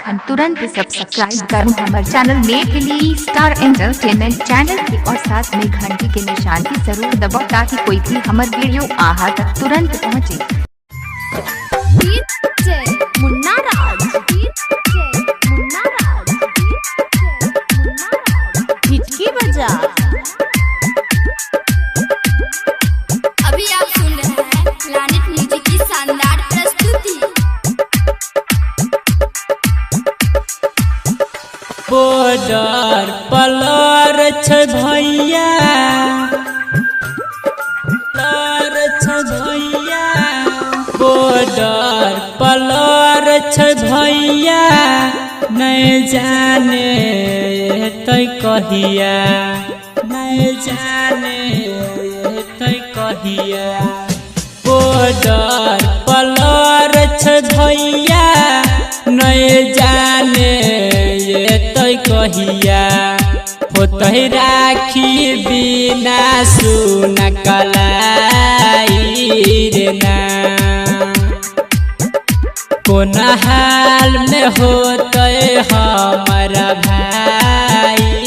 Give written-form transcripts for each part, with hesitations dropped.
खान तुरंत सब्सक्राइब करूं हमारे चैनल में प्लीज स्टार एंटरटेनमेंट चैनल के और साथ में घंटी के निशान की जरूर दबाओ ताकि कोई भी हमारे वीडियो आहा तक तुरंत पहुंचे। अभी आप सुन रहे हैं प्लैनेट म्यूजिक की शानदार प्रस्तुति। बॉर्डर पलर छ भैया बॉर्डर पलर छ भैया नहीं जाने तै कहिया नहीं जाने तै कहिया बॉर्डर पलर छ भैया नहीं जाने तै कहिया होतै राखी बिना सुन कलाई रे ना कोन हाल में होतै हमारा भाई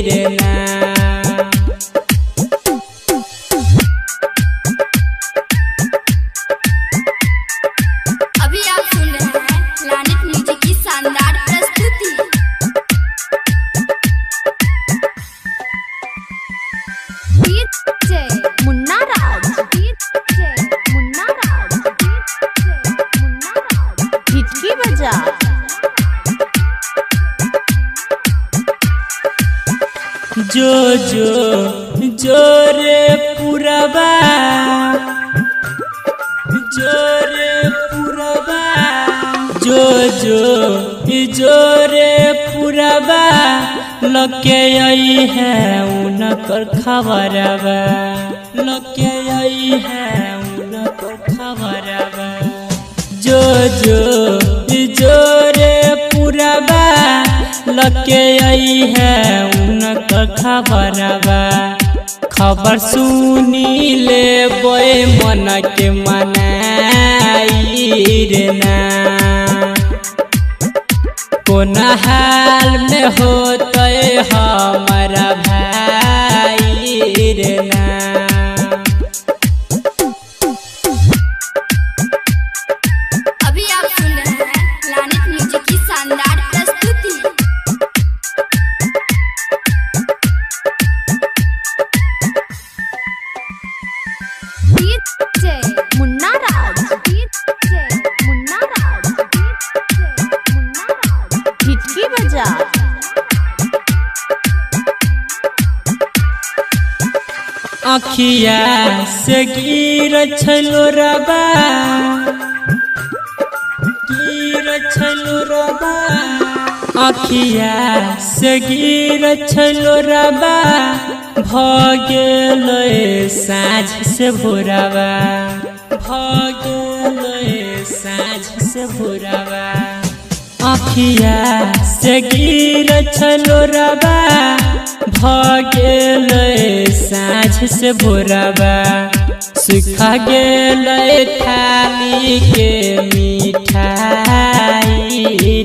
रे ना। अभी आप सुन रहे हैं प्लैनेट म्यूजिक की शानदार प्रस्तुति। जो जो जोरे पुरबा जोरे पुरबा जो जो जोरे पुरबा लके आई है उनकर खबरबा लके आई है उनकर खबरबा जो जो जोरे पुरबा लके आई है उनकर खबरबा खबर सुनी ले बोए मन के मनाई रे ना कोन हाल में होतै हमारा भाई रे ना। अभी आप सुन रहे हैं प्लैनेट म्यूजिक की शानदार प्रस्तुति। अखिया से गिर छलो रबा गिर छलो रबा अखिया से गिर छलो रबा भगेल साँझ से भोरबा भगेल साँझ से भोरबा अखिया से गिर छलो रबा भगेल साँझ से भोरबा सुखा गेल थाली के मिठाई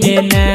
रे ना